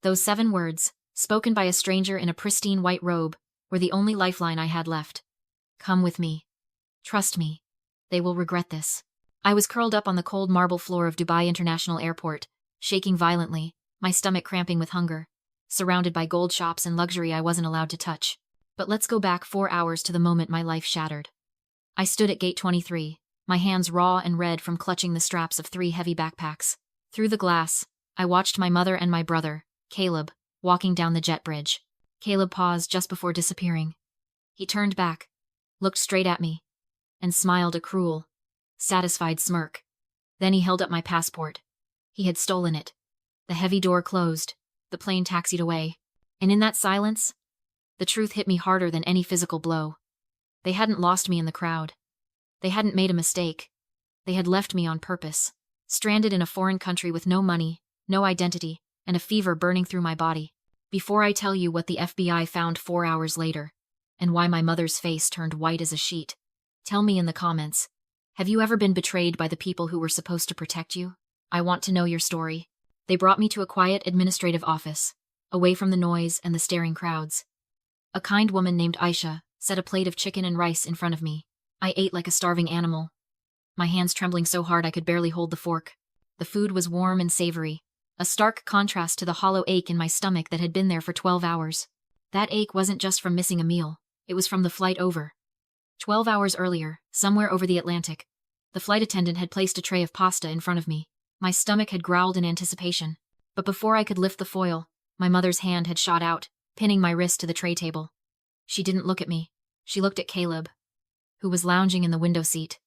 Those 7 words, spoken by a stranger in a pristine white robe, were the only lifeline I had left. Come with me. Trust me. They will regret this. I was curled up on the cold marble floor of Dubai International Airport, shaking violently, my stomach cramping with hunger, surrounded by gold shops and luxury I wasn't allowed to touch. But let's go back 4 hours to the moment my life shattered. I stood at gate 23, my hands raw and red from clutching the straps of 3 heavy backpacks. Through the glass, I watched my mother and my brother, Caleb, walking down the jet bridge. Caleb paused just before disappearing. He turned back, looked straight at me, and smiled a cruel, satisfied smirk. Then he held up my passport. He had stolen it. The heavy door closed, the plane taxied away, and in that silence, the truth hit me harder than any physical blow. They hadn't lost me in the crowd. They hadn't made a mistake. They had left me on purpose, stranded in a foreign country with no money, no identity, and a fever burning through my body. Before I tell you what the FBI found 4 hours later, and why my mother's face turned white as a sheet, tell me in the comments, have you ever been betrayed by the people who were supposed to protect you? I want to know your story. They brought me to a quiet administrative office, away from the noise and the staring crowds. A kind woman named Aisha set a plate of chicken and rice in front of me. I ate like a starving animal, my hands trembling so hard I could barely hold the fork. The food was warm and savory, a stark contrast to the hollow ache in my stomach that had been there for 12 hours. That ache wasn't just from missing a meal, it was from the flight over. 12 hours earlier, somewhere over the Atlantic, the flight attendant had placed a tray of pasta in front of me. My stomach had growled in anticipation, but before I could lift the foil, my mother's hand had shot out, pinning my wrist to the tray table. She didn't look at me. She looked at Caleb, who was lounging in the window seat,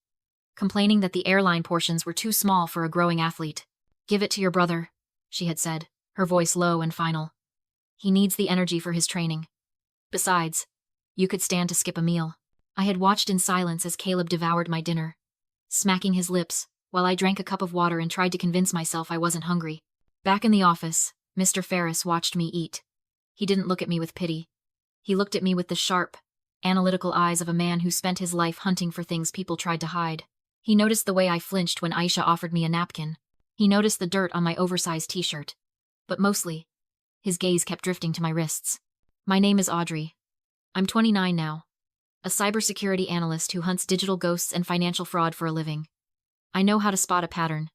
complaining that the airline portions were too small for a growing athlete. Give it to your brother, she had said, her voice low and final. He needs the energy for his training. Besides, you could stand to skip a meal. I had watched in silence as Caleb devoured my dinner, smacking his lips, while I drank a cup of water and tried to convince myself I wasn't hungry. Back in the office, Mr. Ferris watched me eat. He didn't look at me with pity. He looked at me with the sharp, analytical eyes of a man who spent his life hunting for things people tried to hide. He noticed the way I flinched when Aisha offered me a napkin. He noticed the dirt on my oversized t-shirt. But mostly, his gaze kept drifting to my wrists. My name is Audrey. I'm 29 now, a cybersecurity analyst who hunts digital ghosts and financial fraud for a living. I know how to spot a pattern.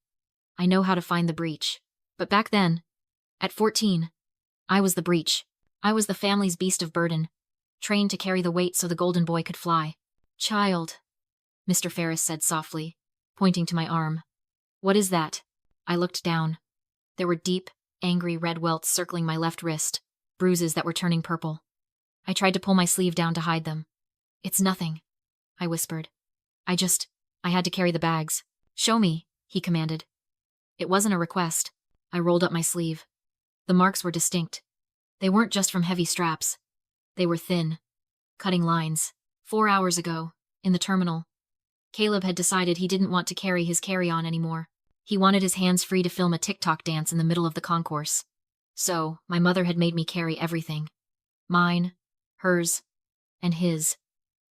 I know how to find the breach. But back then, at 14, I was the breach. I was the family's beast of burden, trained to carry the weight so the golden boy could fly. Child, Mr. Ferris said softly, pointing to my arm. What is that? I looked down. There were deep, angry red welts circling my left wrist, bruises that were turning purple. I tried to pull my sleeve down to hide them. It's nothing, I whispered. I had to carry the bags. Show me, he commanded. It wasn't a request. I rolled up my sleeve. The marks were distinct. They weren't just from heavy straps. They were thin, cutting lines. 4 hours ago, in the terminal, Caleb had decided he didn't want to carry his carry-on anymore. He wanted his hands free to film a TikTok dance in the middle of the concourse. So, my mother had made me carry everything. Mine, hers, and his.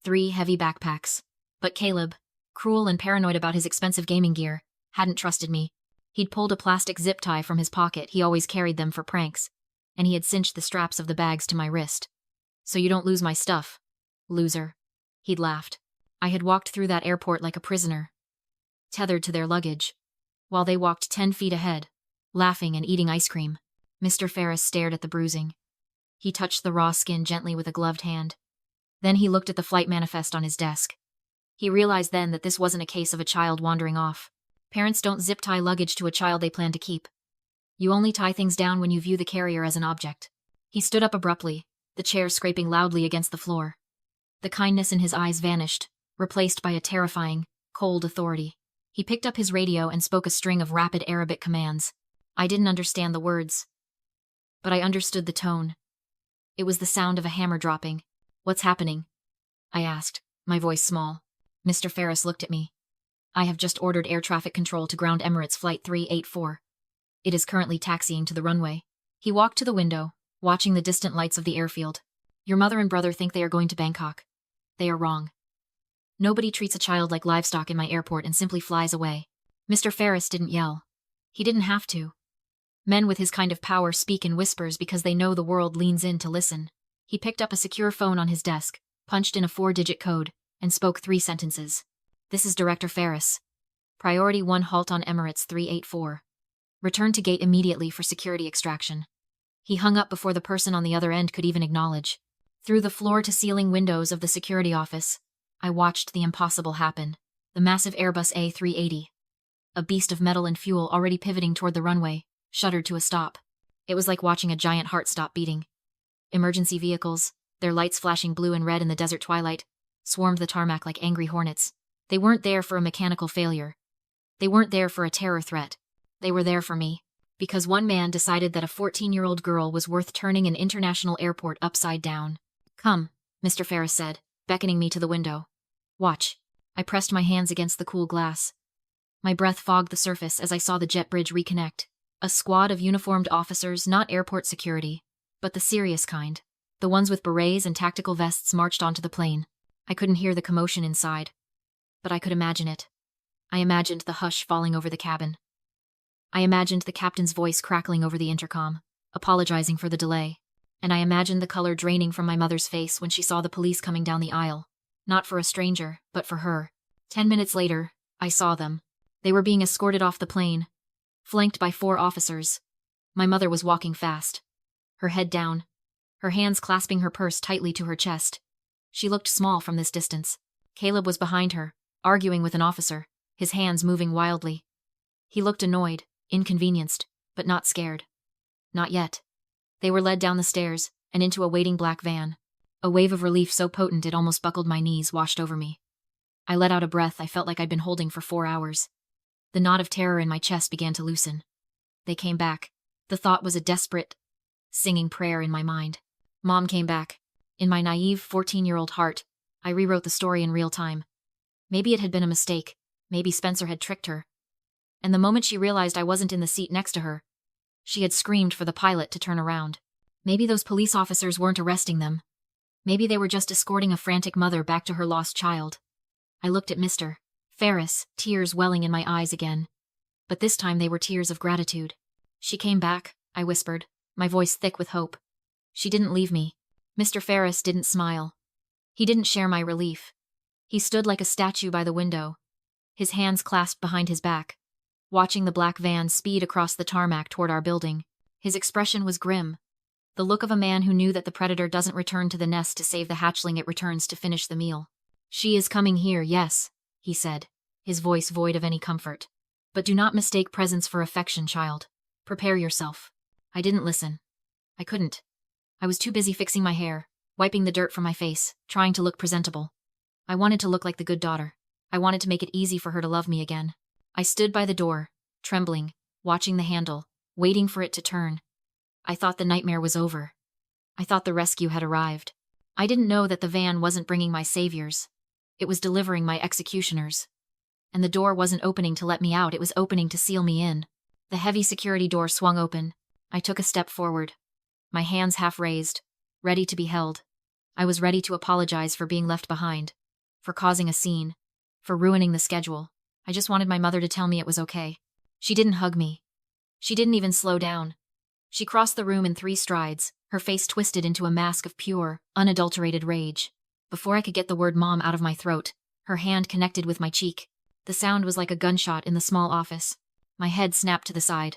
3 heavy backpacks. But Caleb, cruel and paranoid about his expensive gaming gear, hadn't trusted me. He'd pulled a plastic zip tie from his pocket, he always carried them for pranks, and he had cinched the straps of the bags to my wrist. So you don't lose my stuff, loser. He'd laughed. I had walked through that airport like a prisoner, tethered to their luggage, while they walked 10 feet ahead, laughing and eating ice cream. Mr. Ferris stared at the bruising. He touched the raw skin gently with a gloved hand. Then he looked at the flight manifest on his desk. He realized then that this wasn't a case of a child wandering off. Parents don't zip-tie luggage to a child they plan to keep. You only tie things down when you view the carrier as an object. He stood up abruptly, the chair scraping loudly against the floor. The kindness in his eyes vanished, replaced by a terrifying, cold authority. He picked up his radio and spoke a string of rapid Arabic commands. I didn't understand the words, but I understood the tone. It was the sound of a hammer dropping. What's happening? I asked, my voice small. Mr. Ferris looked at me. I have just ordered air traffic control to ground Emirates Flight 384. It is currently taxiing to the runway. He walked to the window, watching the distant lights of the airfield. Your mother and brother think they are going to Bangkok. They are wrong. Nobody treats a child like livestock in my airport and simply flies away. Mr. Ferris didn't yell. He didn't have to. Men with his kind of power speak in whispers because they know the world leans in to listen. He picked up a secure phone on his desk, punched in a 4-digit code, and spoke 3 sentences. This is Director Ferris. Priority 1 halt on Emirates 384. Return to gate immediately for security extraction. He hung up before the person on the other end could even acknowledge. Through the floor-to-ceiling windows of the security office, I watched the impossible happen. The massive Airbus A380, a beast of metal and fuel already pivoting toward the runway, shuddered to a stop. It was like watching a giant heart stop beating. Emergency vehicles, their lights flashing blue and red in the desert twilight, swarmed the tarmac like angry hornets. They weren't there for a mechanical failure. They weren't there for a terror threat. They were there for me. Because one man decided that a 14-year-old girl was worth turning an international airport upside down. Come, Mr. Ferris said, beckoning me to the window. Watch. I pressed my hands against the cool glass. My breath fogged the surface as I saw the jet bridge reconnect. A squad of uniformed officers, not airport security, but the serious kind. The ones with berets and tactical vests marched onto the plane. I couldn't hear the commotion inside, but I could imagine it. I imagined the hush falling over the cabin. I imagined the captain's voice crackling over the intercom, apologizing for the delay. And I imagined the color draining from my mother's face when she saw the police coming down the aisle. Not for a stranger, but for her. 10 minutes later, I saw them. They were being escorted off the plane, flanked by 4 officers. My mother was walking fast, her head down, her hands clasping her purse tightly to her chest. She looked small from this distance. Caleb was behind her, arguing with an officer, his hands moving wildly. He looked annoyed, inconvenienced, but not scared. Not yet. They were led down the stairs and into a waiting black van. A wave of relief so potent it almost buckled my knees washed over me. I let out a breath I felt like I'd been holding for 4 hours. The knot of terror in my chest began to loosen. They came back. The thought was a desperate, singing prayer in my mind. Mom came back. In my naive 14-year-old heart, I rewrote the story in real time. Maybe it had been a mistake. Maybe Spencer had tricked her. And the moment she realized I wasn't in the seat next to her, she had screamed for the pilot to turn around. Maybe those police officers weren't arresting them. Maybe they were just escorting a frantic mother back to her lost child. I looked at Mr. Ferris, tears welling in my eyes again. But this time they were tears of gratitude. She came back, I whispered, my voice thick with hope. She didn't leave me. Mr. Ferris didn't smile. He didn't share my relief. He stood like a statue by the window, his hands clasped behind his back, watching the black van speed across the tarmac toward our building. His expression was grim, the look of a man who knew that the predator doesn't return to the nest to save the hatchling it returns to finish the meal. She is coming here, yes, he said, his voice void of any comfort. But do not mistake presence for affection, child. Prepare yourself. I didn't listen. I couldn't. I was too busy fixing my hair, wiping the dirt from my face, trying to look presentable. I wanted to look like the good daughter. I wanted to make it easy for her to love me again. I stood by the door, trembling, watching the handle, waiting for it to turn. I thought the nightmare was over. I thought the rescue had arrived. I didn't know that the van wasn't bringing my saviors. It was delivering my executioners. And the door wasn't opening to let me out, it was opening to seal me in. The heavy security door swung open. I took a step forward, my hands half raised, ready to be held. I was ready to apologize for being left behind, for causing a scene, for ruining the schedule. I just wanted my mother to tell me it was okay. She didn't hug me. She didn't even slow down. She crossed the room in 3 strides, her face twisted into a mask of pure, unadulterated rage. Before I could get the word mom out of my throat, her hand connected with my cheek. The sound was like a gunshot in the small office. My head snapped to the side.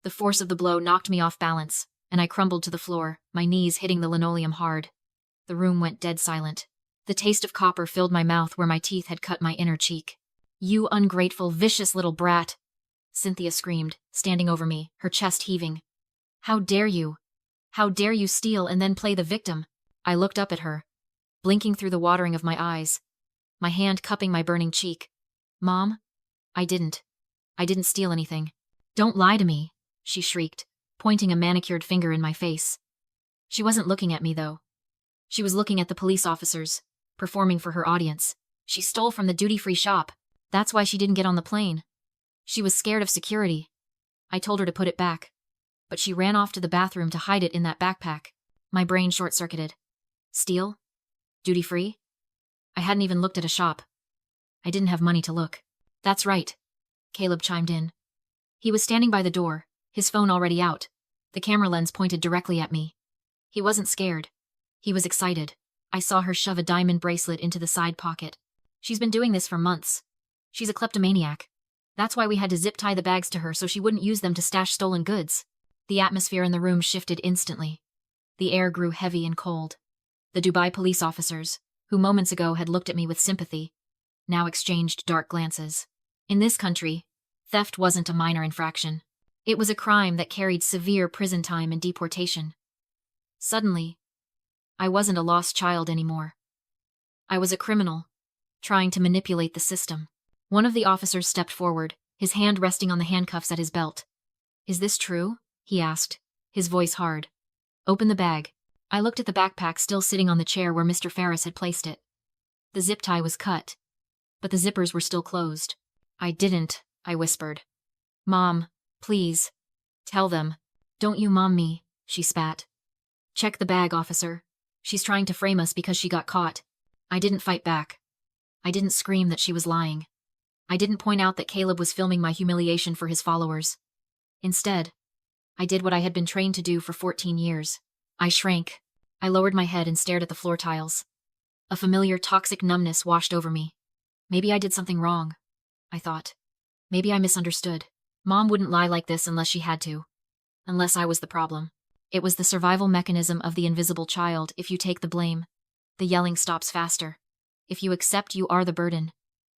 The force of the blow knocked me off balance, and I crumbled to the floor, my knees hitting the linoleum hard. The room went dead silent. The taste of copper filled my mouth where my teeth had cut my inner cheek. You ungrateful, vicious little brat! Cynthia screamed, standing over me, her chest heaving. How dare you? How dare you steal and then play the victim? I looked up at her, blinking through the watering of my eyes, my hand cupping my burning cheek. Mom? I didn't steal anything. Don't lie to me, she shrieked, pointing a manicured finger in my face. She wasn't looking at me, though. She was looking at the police officers, performing for her audience. She stole from the duty-free shop. That's why she didn't get on the plane. She was scared of security. I told her to put it back, but she ran off to the bathroom to hide it in that backpack. My brain short-circuited. Steal? Duty-free? I hadn't even looked at a shop. I didn't have money to look. That's right, Caleb chimed in. He was standing by the door, his phone already out, the camera lens pointed directly at me. He wasn't scared. He was excited. I saw her shove a diamond bracelet into the side pocket. She's been doing this for months. She's a kleptomaniac. That's why we had to zip tie the bags to her so she wouldn't use them to stash stolen goods. The atmosphere in the room shifted instantly. The air grew heavy and cold. The Dubai police officers, who moments ago had looked at me with sympathy, now exchanged dark glances. In this country, theft wasn't a minor infraction. It was a crime that carried severe prison time and deportation. Suddenly, I wasn't a lost child anymore. I was a criminal, trying to manipulate the system. One of the officers stepped forward, his hand resting on the handcuffs at his belt. "Is this true?" he asked, his voice hard. "Open the bag." I looked at the backpack still sitting on the chair where Mr. Ferris had placed it. The zip tie was cut, but the zippers were still closed. I whispered. "Mom, please. Tell them. Don't you mom me," she spat. "Check the bag, officer. She's trying to frame us because she got caught." I didn't fight back. I didn't scream that she was lying. I didn't point out that Caleb was filming my humiliation for his followers. Instead, I did what I had been trained to do for 14 years. I shrank. I lowered my head and stared at the floor tiles. A familiar toxic numbness washed over me. Maybe I did something wrong, I thought. Maybe I misunderstood. Mom wouldn't lie like this unless she had to. Unless I was the problem. It was the survival mechanism of the invisible child. If you take the blame, the yelling stops faster. If you accept you are the burden,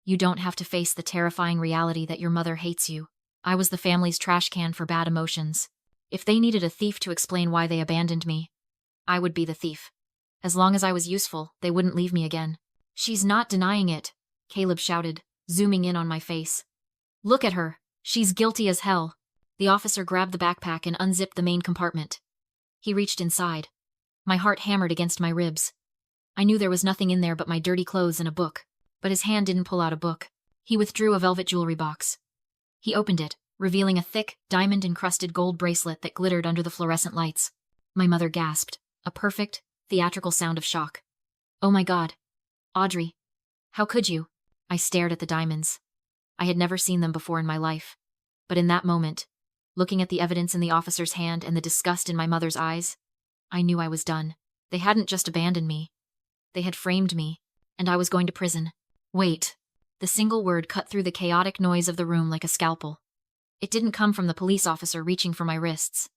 you don't have to face the terrifying reality that your mother hates you. I was the family's trash can for bad emotions. If they needed a thief to explain why they abandoned me, I would be the thief. As long as I was useful, they wouldn't leave me again. "She's not denying it," Caleb shouted, zooming in on my face. "Look at her. She's guilty as hell." The officer grabbed the backpack and unzipped the main compartment. He reached inside. My heart hammered against my ribs. I knew there was nothing in there but my dirty clothes and a book. But his hand didn't pull out a book. He withdrew a velvet jewelry box. He opened it, revealing a thick, diamond-encrusted gold bracelet that glittered under the fluorescent lights. My mother gasped, a perfect, theatrical sound of shock. "Oh my God. Audrey. How could you?" I stared at the diamonds. I had never seen them before in my life. But in that moment, looking at the evidence in the officer's hand and the disgust in my mother's eyes, I knew I was done. They hadn't just abandoned me. They had framed me, and I was going to prison. Wait. The single word cut through the chaotic noise of the room like a scalpel. It didn't come from the police officer reaching for my wrists.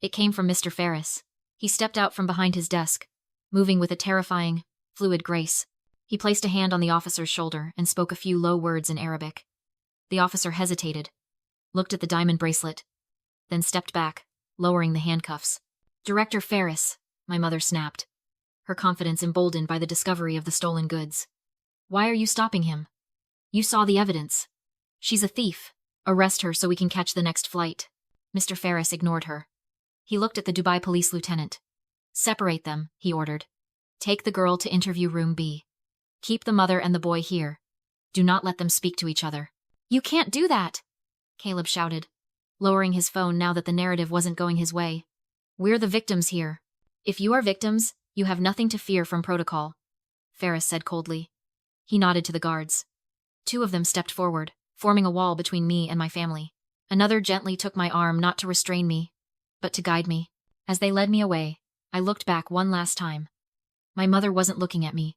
It came from Mr. Ferris. He stepped out from behind his desk, moving with a terrifying, fluid grace. He placed a hand on the officer's shoulder and spoke a few low words in Arabic. The officer hesitated, looked at the diamond bracelet, then stepped back, lowering the handcuffs. "Director Ferris," my mother snapped, her confidence emboldened by the discovery of the stolen goods. "Why are you stopping him? You saw the evidence. She's a thief. Arrest her so we can catch the next flight." Mr. Ferris ignored her. He looked at the Dubai police lieutenant. "Separate them," he ordered. "Take the girl to interview room B. Keep the mother and the boy here. Do not let them speak to each other." "You can't do that," Caleb shouted, lowering his phone now that the narrative wasn't going his way. "We're the victims here. If you are victims, you have nothing to fear from protocol," Ferris said coldly. He nodded to the guards. Two of them stepped forward, forming a wall between me and my family. Another gently took my arm, not to restrain me, but to guide me. As they led me away, I looked back one last time. My mother wasn't looking at me.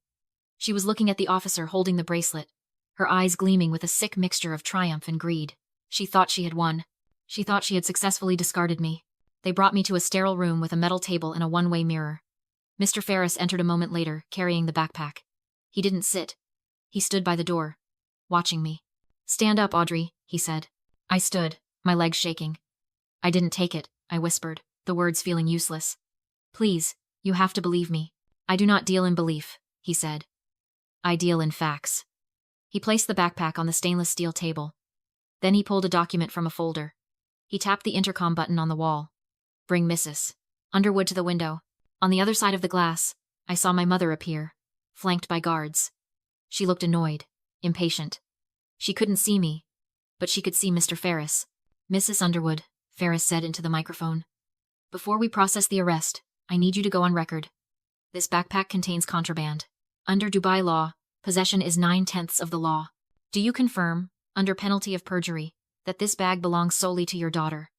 She was looking at the officer holding the bracelet, her eyes gleaming with a sick mixture of triumph and greed. She thought she had won. She thought she had successfully discarded me. They brought me to a sterile room with a metal table and a one-way mirror. Mr. Ferris entered a moment later, carrying the backpack. He didn't sit. He stood by the door, watching me. "Stand up, Audrey," he said. I stood, my legs shaking. "I didn't take it," I whispered, the words feeling useless. "Please, you have to believe me." "I do not deal in belief," he said. "I deal in facts." He placed the backpack on the stainless steel table. Then he pulled a document from a folder. He tapped the intercom button on the wall. "Bring Mrs. Underwood to the window." On the other side of the glass, I saw my mother appear, flanked by guards. She looked annoyed, impatient. She couldn't see me, but she could see Mr. Ferris. "Mrs. Underwood," Ferris said into the microphone. "Before we process the arrest, I need you to go on record. This backpack contains contraband. Under Dubai law, possession is 9/10 of the law. Do you confirm, under penalty of perjury, that this bag belongs solely to your daughter?"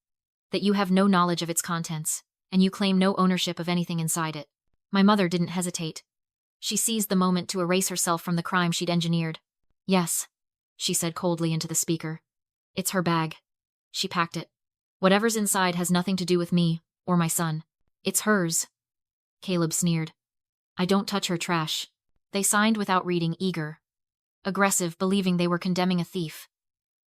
that you have no knowledge of its contents, and you claim no ownership of anything inside it. My mother didn't hesitate. She seized the moment to erase herself from the crime she'd engineered. Yes, she said coldly into the speaker. It's her bag. She packed it. Whatever's inside has nothing to do with me, or my son. It's hers. Caleb sneered. I don't touch her trash. They signed without reading, eager. Aggressive, believing they were condemning a thief.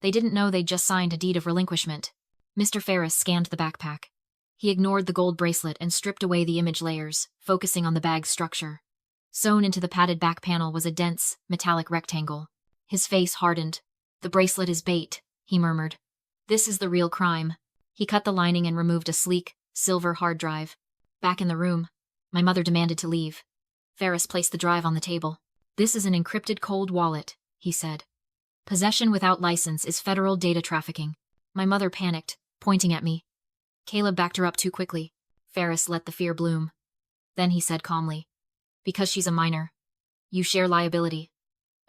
They didn't know they'd just signed a deed of relinquishment. Mr. Ferris scanned the backpack. He ignored the gold bracelet and stripped away the image layers, focusing on the bag's structure. Sewn into the padded back panel was a dense, metallic rectangle. His face hardened. The bracelet is bait, he murmured. This is the real crime. He cut the lining and removed a sleek, silver hard drive. Back in the room, my mother demanded to leave. Ferris placed the drive on the table. This is an encrypted cold wallet, he said. Possession without license is federal data trafficking. My mother panicked, pointing at me. Caleb backed her up too quickly. Ferris let the fear bloom. Then he said calmly, because she's a minor. You share liability.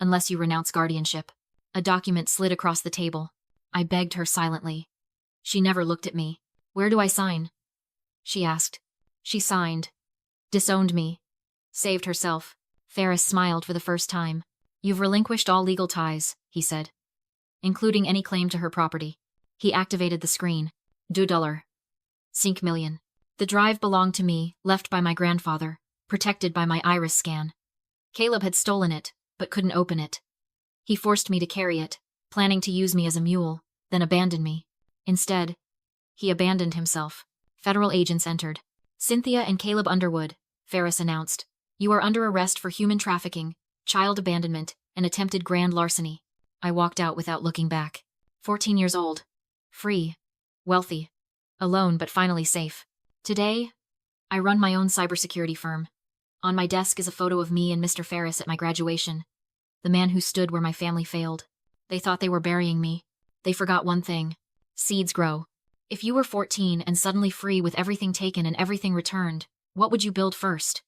Unless you renounce guardianship. A document slid across the table. I begged her silently. She never looked at me. Where do I sign? She asked. She signed. Disowned me. Saved herself. Ferris smiled for the first time. You've relinquished all legal ties, he said. Including any claim to her property. He activated the screen. $2. 5 million. The drive belonged to me, left by my grandfather, protected by my iris scan. Caleb had stolen it, but couldn't open it. He forced me to carry it, planning to use me as a mule, then abandon me. Instead, he abandoned himself. Federal agents entered. Cynthia and Caleb Underwood, Ferris announced. You are under arrest for human trafficking, child abandonment, and attempted grand larceny. I walked out without looking back. 14 years old. Free. Wealthy. Alone but finally safe. Today, I run my own cybersecurity firm. On my desk is a photo of me and Mr. Ferris at my graduation. The man who stood where my family failed. They thought they were burying me. They forgot one thing. Seeds grow. If you were 14 and suddenly free with everything taken and everything returned, what would you build first?